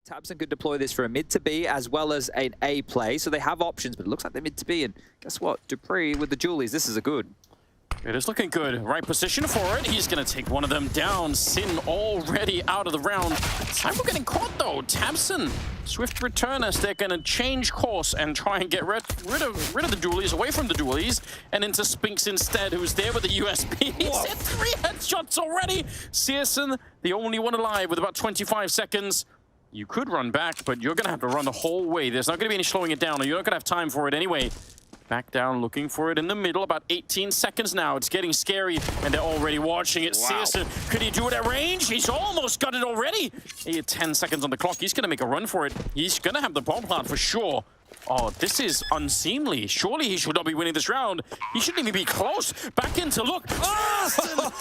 Tabson could deploy this for a mid to B as well as an A play, so they have options, but it looks like they're mid to B, and guess what? Dupree with the Julies, this is a good. It is looking good. Right position for it. He's going to take one of them down. Sin already out of the round. Cyber getting caught, though. Tabson, swift return as they're going to change course and try and get rid of the dualies, away from the dualies, and into Spinks instead, who's there with the USB. He's hit 3 headshots already. Searson, the only one alive with about 25 seconds. You could run back, but you're going to have to run the whole way. There's not going to be any slowing it down, or you're not going to have time for it anyway. Back down, looking for it in the middle. About 18 seconds now. It's getting scary, and they're already watching it. Wow. Searson, could he do it at range? He's almost got it already. He had 10 seconds on the clock. He's going to make a run for it. He's going to have the bomb plant for sure. Oh, this is unseemly. Surely he should not be winning this round. He shouldn't even be close. Back in to look.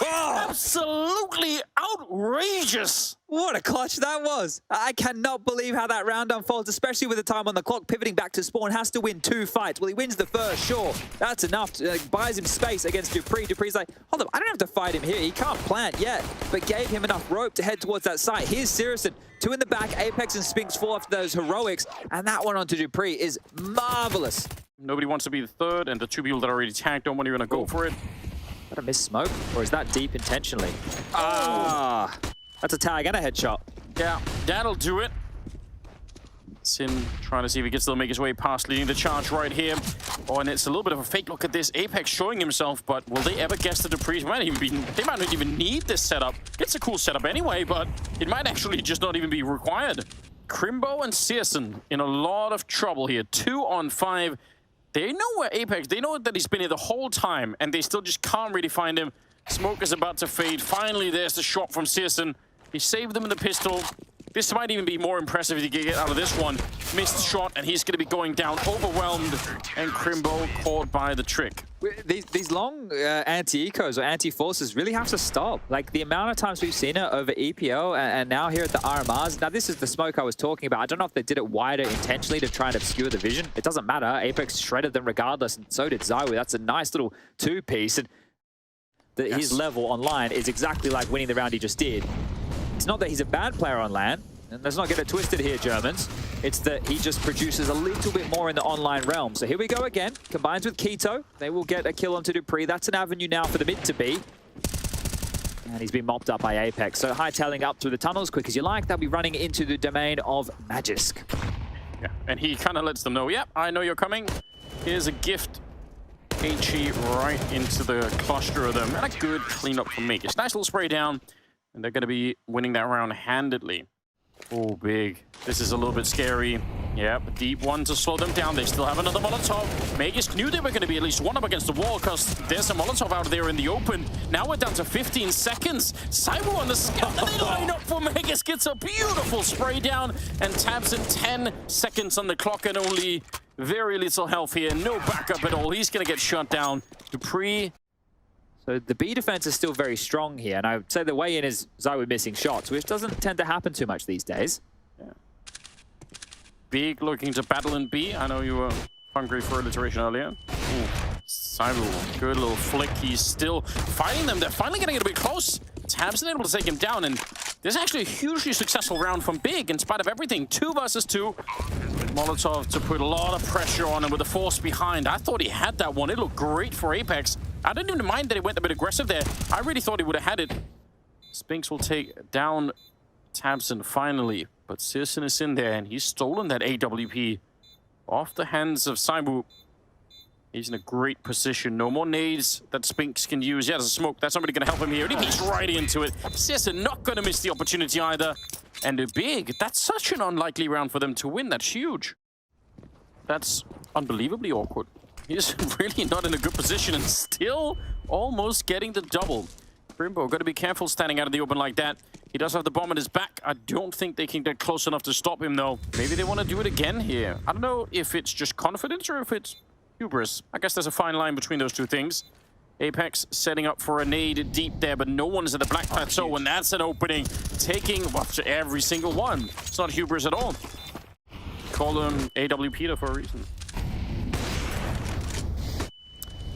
Absolutely outrageous. What a clutch that was. I cannot believe how that round unfolds, especially with the time on the clock. Pivoting back to spawn, has to win 2 fights. Well, he wins the first, sure. That's enough. Buys him space against Dupree. Dupree's like, hold up, I don't have to fight him here. He can't plant yet, but gave him enough rope to head towards that site. Here's Searson. 2 in the back. Apex and Spinks fall after those heroics, and that one onto Dupree is marvelous. Nobody wants to be the third, and the 2 people that are already tagged don't want to even go for it. Is that a missed smoke, or is that deep intentionally? That's a tag and a headshot. Yeah, that'll do it. Sin trying to see if he gets to make his way past, leading the charge right here. Oh, and it's a little bit of a fake look at this. Apex showing himself, but will they ever guess the Dupree? They might not even need this setup. It's a cool setup anyway, but it might actually just not even be required. Crimbo and Searson in a lot of trouble here. 2 on 5. They know where Apex, they know that he's been here the whole time, and they still just can't really find him. Smoke is about to fade. Finally, there's the shot from Searson. He saved them in the pistol. This might even be more impressive if he can get out of this one. Missed shot, and he's going to be going down, overwhelmed, and Crimbo caught by the trick. These long anti-ecos or anti-forces really have to stop. Like, the amount of times we've seen it over EPO and now here at the RMRs. Now, this is the smoke I was talking about. I don't know if they did it wider intentionally to try and obscure the vision. It doesn't matter. Apex shredded them regardless, and so did Zywi. That's a nice little 2-piece. And his level online is exactly like winning the round he just did. It's not that he's a bad player on LAN, and let's not get it twisted here, Germans. It's that he just produces a little bit more in the online realm. So here we go again. Combines with Keto. They will get a kill onto Dupree. That's an avenue now for the mid to be. And he's been mopped up by Apex. So hightailing up through the tunnels, quick as you like. They'll be running into the domain of Magisk. Yeah, and he kind of lets them know, yep, I know you're coming. Here's a gift. HE right into the cluster of them. And a good cleanup from Magisk. Nice little spray down. And they're going to be winning that round handedly. Oh, big. This is a little bit scary. Yep, deep one to slow them down. They still have another Molotov. Magisk knew they were going to be at least one up against the wall because there's a Molotov out there in the open. Now we're down to 15 seconds. Cyber on the scout, and they line up for Magisk. Gets a beautiful spray down, and Tabson 10 seconds on the clock and only very little health here. No backup at all. He's going to get shut down. Dupree. So the B defense is still very strong here, and I would say the way in is Zywi missing shots, which doesn't tend to happen too much these days. Yeah. Big looking to battle in B. I know you were hungry for alliteration earlier. Cyber, good little flick. He's still fighting them. They're finally getting a bit close. Tabson able to take him down, and this is actually a hugely successful round from Big in spite of everything. 2 versus 2. Molotov to put a lot of pressure on him with the force behind. I thought he had that one. It looked great for Apex. I didn't even mind that he went a bit aggressive there. I really thought he would have had it. Spinks will take down Tabson finally, but Searson is in there, and he's stolen that AWP off the hands of Saibu. He's in a great position. No more nades that Spinks can use. Yeah, there's a smoke. That's somebody going to help him here. And he beats right into it. Searson not going to miss the opportunity either. And a big. That's such an unlikely round for them to win. That's huge. That's unbelievably awkward. He's really not in a good position and still almost getting the double. Crimbo, got to be careful standing out in the open like that. He does have the bomb in his back. I don't think they can get close enough to stop him, though. Maybe they want to do it again here. I don't know if it's just confidence or if it's hubris. I guess there's a fine line between those two things. Apex setting up for a nade deep there, but no one's at the Black Plateau, and that's an opening. Taking every single one. It's not hubris at all. Call them AWP for a reason.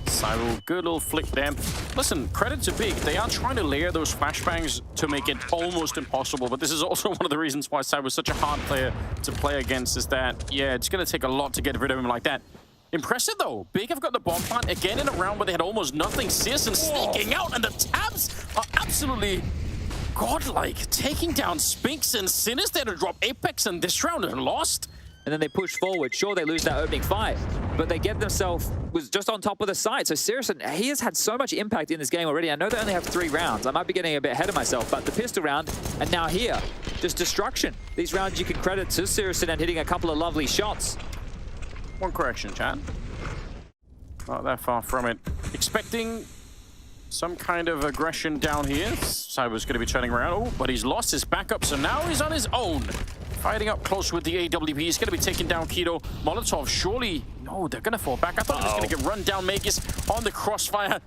Cyril, good little flick there. listen, credit to Big. They are trying to layer those flashbangs to make it almost impossible. But this is also one of the reasons why Sai was such a hard player to play against, is that, yeah, it's going to take a lot to get rid of him like that. Impressive, though. Big have got the bomb plant again in a round where they had almost nothing. Searson sneaking out, and the tabs are absolutely godlike. Taking down Spinks and Sinners there to drop Apex, and this round are lost. And then they push forward. Sure, they lose that opening fight, but they get themselves was just on top of the site. So Searson, he has had so much impact in this game already. I know they only have 3 rounds. I might be getting a bit ahead of myself, but the pistol round, and now here, just destruction. These rounds you can credit to Searson and hitting a couple of lovely shots. One correction, chat. Not that far from it. Expecting some kind of aggression down here. Cyber's going to be turning around. Oh, but he's lost his backup, so now he's on his own. Fighting up close with the AWP. He's going to be taking down Keto. Molotov, surely... No, they're going to fall back. I thought he was going to get run down. Magus on the crossfire.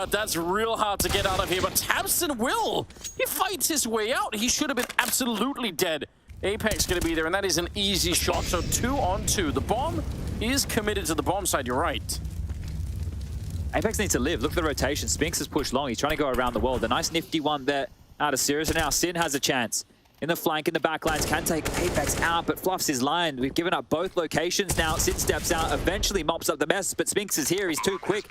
That's real hard to get out of here, but Tabson will. He fights his way out. He should have been absolutely dead. Apex going to be there, and that is an easy shot. So 2 on 2. The bomb is committed to the bomb side. You're right. Apex needs to live. Look at the rotation. Spinks has pushed long. He's trying to go around the world. A nice nifty one there out of Sirius. And now Sin has a chance. In the flank, in the back lines, can take Apex out, but fluffs his line. We've given up both locations now. Sin steps out, eventually mops up the mess, but Spinks is here. He's too quick.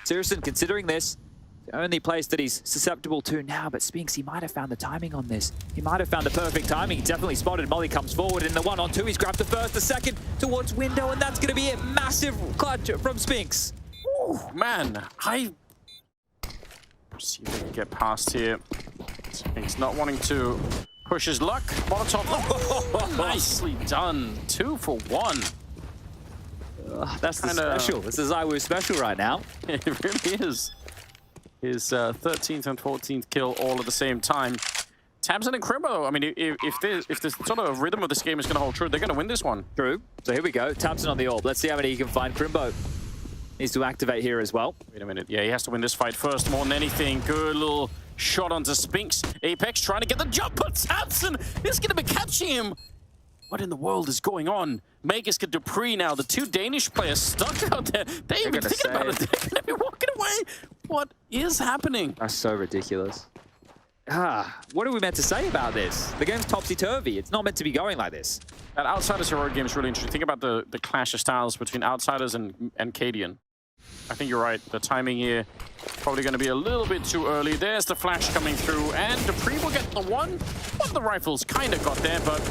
Sirison considering this. The only place that he's susceptible to now, but Spinks, he might have found the timing on this. He might have found the perfect timing. He definitely spotted. Molly comes forward in the 1-on-2. He's grabbed the first, the second towards window, and that's going to be it. Massive clutch from Spinks. Ooh, man, I see if we can get past here. Spinks not wanting to push his luck. Molotov, oh, nicely done. 2 for 1. That's the special. This is IWU special right now. It really is. His 13th and 14th kill all at the same time. Tabson and Crimbo, I mean, if this sort of rhythm of this game is going to hold true, they're going to win this one. True. So here we go. Tabson on the orb. Let's see how many he can find. Crimbo needs to activate here as well. Wait a minute. Yeah, he has to win this fight first more than anything. Good little shot onto Spinks. Apex trying to get the jump, but Tabson is going to be catching him. What in the world is going on? Magus get Dupree now. The 2 Danish players stuck out there. They ain't even thinking about it. They're going to be walking away. What is happening? That's so ridiculous. What are we meant to say about this? The game's topsy-turvy. It's not meant to be going like this. That Outsiders heroic game is really interesting. Think about the clash of styles between Outsiders and Cadian. I think you're right. The timing here probably going to be a little bit too early. There's the flash coming through, and Dupree will get the one. One of the rifles kind of got there, but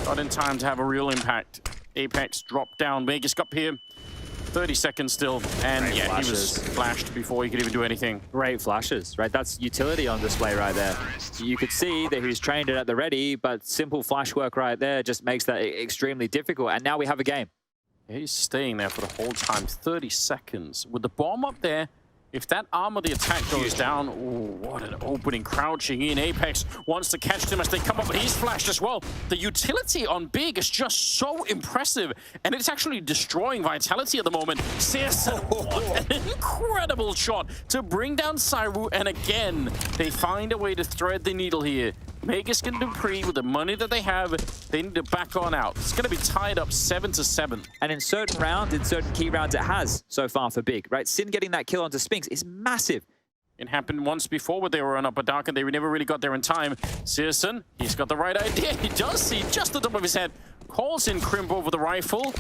not in time to have a real impact. Apex dropped down. Vegas got here. 30 seconds still, and Great yeah, flashes. he was flashed before he could even do anything. Great flashes, right? That's utility on display right there. You could see that he's trained it at the ready, but simple flash work right there just makes that extremely difficult. And now we have a game. He's staying there for the whole time. 30 seconds. With the bomb up there, if that arm of the attack goes down, ooh, what an opening. Crouching in. Apex wants to catch them as they come up, but he's flashed as well. The utility on Big is just so impressive, and it's actually destroying Vitality at the moment. CSGO, what an incredible shot to bring down Saiwu, and again, they find a way to thread the needle here. Magus and Dupree, with the money that they have, they need to back on out. It's going to be tied up 7-7. And in certain rounds, in certain key rounds, it has so far for Big, right? Sin getting that kill onto Spinks is massive. It happened once before where they were on Upper Dark and they never really got there in time. Searson, he's got the right idea. He does see just the top of his head. Calls in Crimp over the rifle.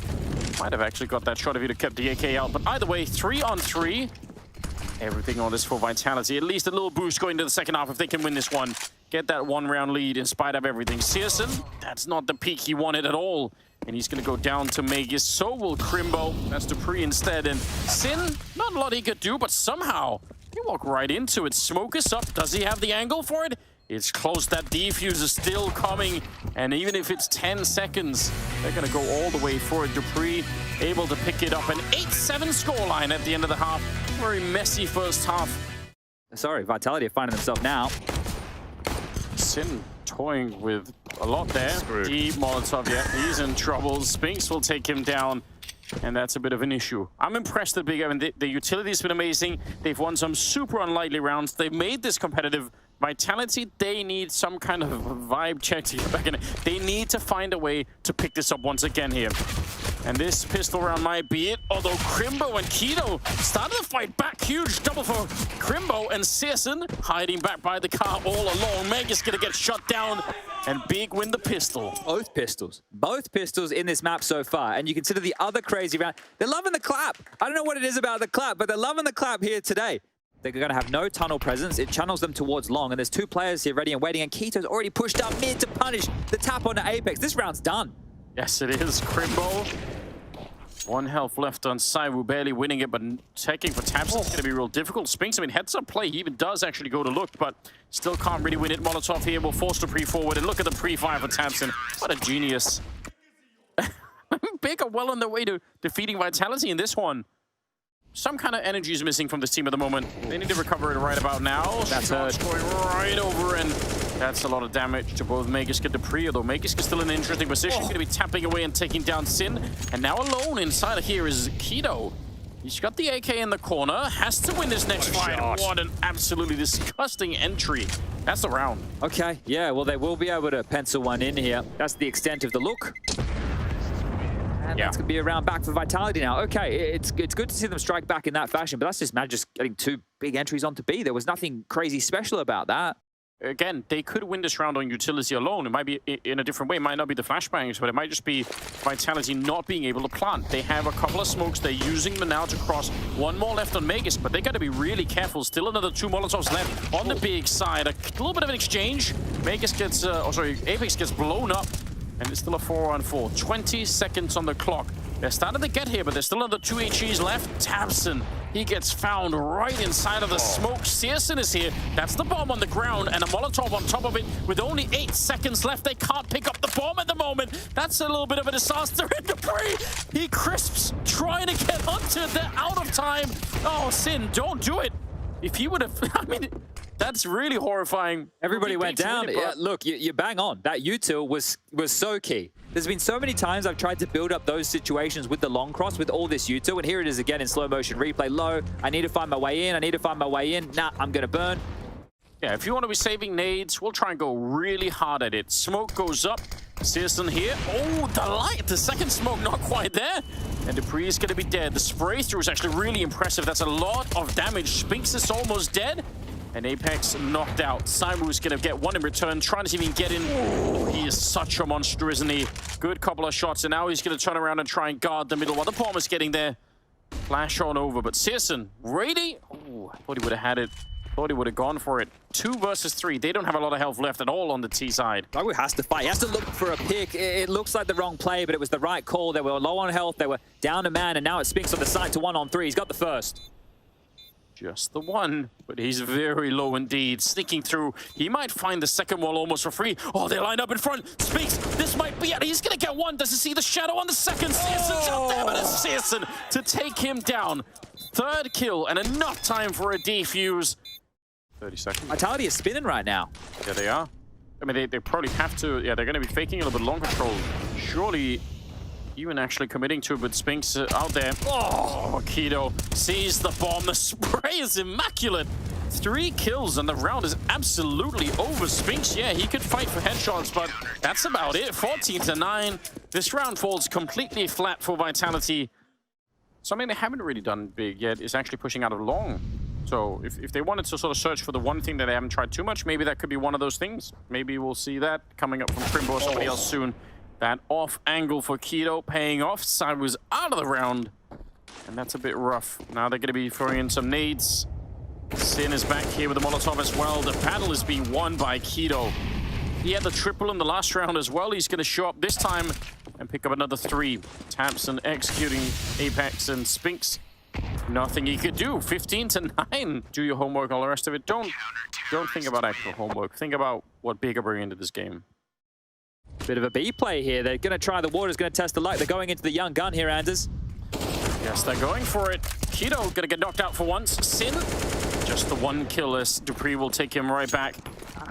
Might have actually got that shot if he'd have kept the AK out. But either way, 3 on 3. Everything on this for Vitality. At least a little boost going to the second half if they can win this one. Get that 1-round lead in spite of everything. Searson, that's not the peak he wanted at all. And he's going to go down to Magus. So will Crimbo. That's Dupree instead. And Sin, not a lot he could do, but somehow he walked right into it. Smoke is up. Does he have the angle for it? It's close. That defuse is still coming. And even if it's 10 seconds, they're going to go all the way for it. Dupree able to pick it up. An 8-7 scoreline at the end of the half. Very messy first half. Sorry, Vitality are finding themselves now. Sin toying with a lot there. Screwed. Deep Molotov, yeah, he's in trouble. Spinks will take him down, and that's a bit of an issue. I'm impressed that Big, I mean, the utility's been amazing. They've won some super unlikely rounds. They've made this competitive, Vitality, they need some kind of vibe check to get back in it. They need to find a way to pick this up once again here. And this pistol round might be it, although Crimbo and Keto started to fight back. Huge double for Crimbo, and Searson hiding back by the car all alone. Meg is going to get shut down, and Big win the pistol. Both pistols in this map so far. And you consider the other crazy round. They're loving the clap. I don't know what it is about the clap, but they're loving the clap here today. They're going to have no tunnel presence. It channels them towards long, and there's two players here ready and waiting, and Keto's already pushed up mid to punish the tap onto Apex. This round's done. Yes, it is. Crimbo. 1 health left on Saivu, barely winning it, but taking for taps is going to be real difficult. Spinks, I mean, heads up play, he even does actually go to look, but still can't really win it. Molotov here will force the pre-forward, and look at the pre-fire for Tamsin. What a genius. Big are well on their way to defeating Vitality in this one. Some kind of energy is missing from this team at the moment. They need to recover it right about now. That's hurt. Going right over, and that's a lot of damage to both Magisk and Dupree, although Magisk is still in an interesting position. Going to be tapping away and taking down Sin. And now alone inside of here is Keto. He's got the AK in the corner, has to win this next fight. What an absolutely disgusting entry. That's the round. Okay, yeah, well, they will be able to pencil one in here. That's the extent of the look. And that's going to be a round back for Vitality now. Okay, it's good to see them strike back in that fashion, but that's just Mad just getting 2 big entries onto B. There was nothing crazy special about that. Again, they could win this round on utility alone. It might be in a different way. It might not be the flashbangs, but it might just be Vitality not being able to plant. They have a couple of smokes. They're using them now to cross. 1 more left on Magisk, but they got to be really careful. Still another 2 Molotovs left on the big side. A little bit of an exchange. Magisk gets, Apex gets blown up. And it's still a 4-on-4. 20 seconds on the clock. They're starting to get here, but there's still another 2 HEs left. Tabson, he gets found right inside of the smoke. Searson is here. That's the bomb on the ground, and a Molotov on top of it. With only 8 seconds left, they can't pick up the bomb at the moment. That's a little bit of a disaster. And Dupree, he crisps, trying to get onto it. They're out of time. Oh, Sin, don't do it. If he would have, I mean, that's really horrifying. Everybody went down. Yeah, look, you bang on. That util was so key. There's been so many times I've tried to build up those situations with the long cross, with all this util, and here it is again in slow motion replay. Low, I need to find my way in. I need to find my way in. Nah, I'm going to burn. Yeah, if you want to be saving nades, we'll try and go really hard at it. Smoke goes up. Searson here. Oh, the light. The second smoke not quite there. And Dupree is going to be dead. The spray through is actually really impressive. That's a lot of damage. Spinks is almost dead. And Apex knocked out. Saimu is going to get 1 in return, trying to see if he can get in. Oh, he is such a monster, isn't he? Good couple of shots, and now he's going to turn around and try and guard the middle while the bomb is getting there. Flash on over, but Searson, ready? Oh, I thought he would have had it. Thought he would have gone for it. 2 versus 3. They don't have a lot of health left at all on the T side. Bagu has to fight. He has to look for a pick. It looks like the wrong play, but it was the right call. They were low on health. They were down a man, and now it's Spinks on the side to 1-on-3. He's got the first. Just the 1, but he's very low indeed. Sneaking through. He might find the second wall almost for free. Oh, they line up in front. Spinks, this might be it. He's going to get 1. Does he see the shadow on the second? Searson's out there, but it's Searson to take him down. 3rd kill, and enough time for a defuse. 30 seconds. Vitality is spinning right now. Yeah, they are. I mean, they probably have to. Yeah, they're going to be faking a little bit long control. Surely even actually committing to it with Spinks out there. Oh, Keto sees the bomb. The spray is immaculate. 3 kills and the round is absolutely over. Spinks, yeah, he could fight for headshots, but that's about it. 14-9. This round falls completely flat for Vitality. Something they haven't really done big yet is actually pushing out of long. So if they wanted to sort of search for the one thing that they haven't tried too much, maybe that could be one of those things. Maybe we'll see that coming up from Crimbo or somebody else soon. That off angle for Keto paying off. Side was out of the round. And that's a bit rough. Now they're going to be throwing in some nades. Sin is back here with the Molotov as well. The battle is being won by Keto. He had the triple in the last round as well. He's going to show up this time and pick up another 3. Tamsin executing Apex and Spinks. Nothing he could do. 15-9. Do your homework, all the rest of it. Don't think about actual homework. Think about what Big are bringing into this game. Bit of a B play here. They're going to try the waters, going to test the light. They're going into the young gun here, Anders. Yes, they're going for it. Keto going to get knocked out for once. Sin, just the 1 kill as Dupree will take him right back.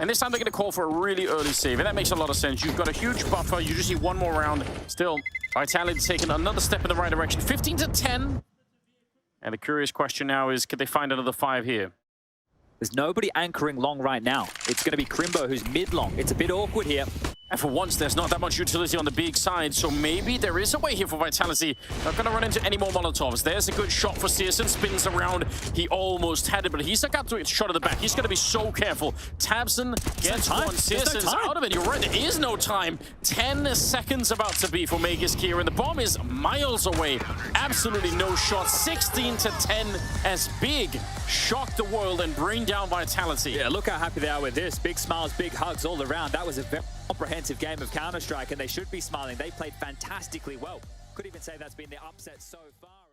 And this time they're going to call for a really early save. And that makes a lot of sense. You've got a huge buffer. You just need 1 more round. Still, Vitality taking another step in the right direction. 15-10. And the curious question now is, could they find another 5 here? There's nobody anchoring long right now. It's going to be Crimbo who's mid-long. It's a bit awkward here. And for once, there's not that much utility on the big side, so maybe there is a way here for Vitality. Not going to run into any more Molotovs. There's a good shot for Searson. Spins around. He almost had it, but he's got to shot at the back. He's going to be so careful. Tabson gets one. Searson's out of it. You're right, there is no time. 10 seconds about to be for Magus here, and the bomb is miles away. Absolutely no shot. 16 to 10 as Big shock the world and bring down Vitality. Yeah, look how happy they are with this. Big smiles, big hugs all around. That was a very comprehensive game of Counter-Strike, and they should be smiling. They played fantastically well. Could even say that's been the upset so far.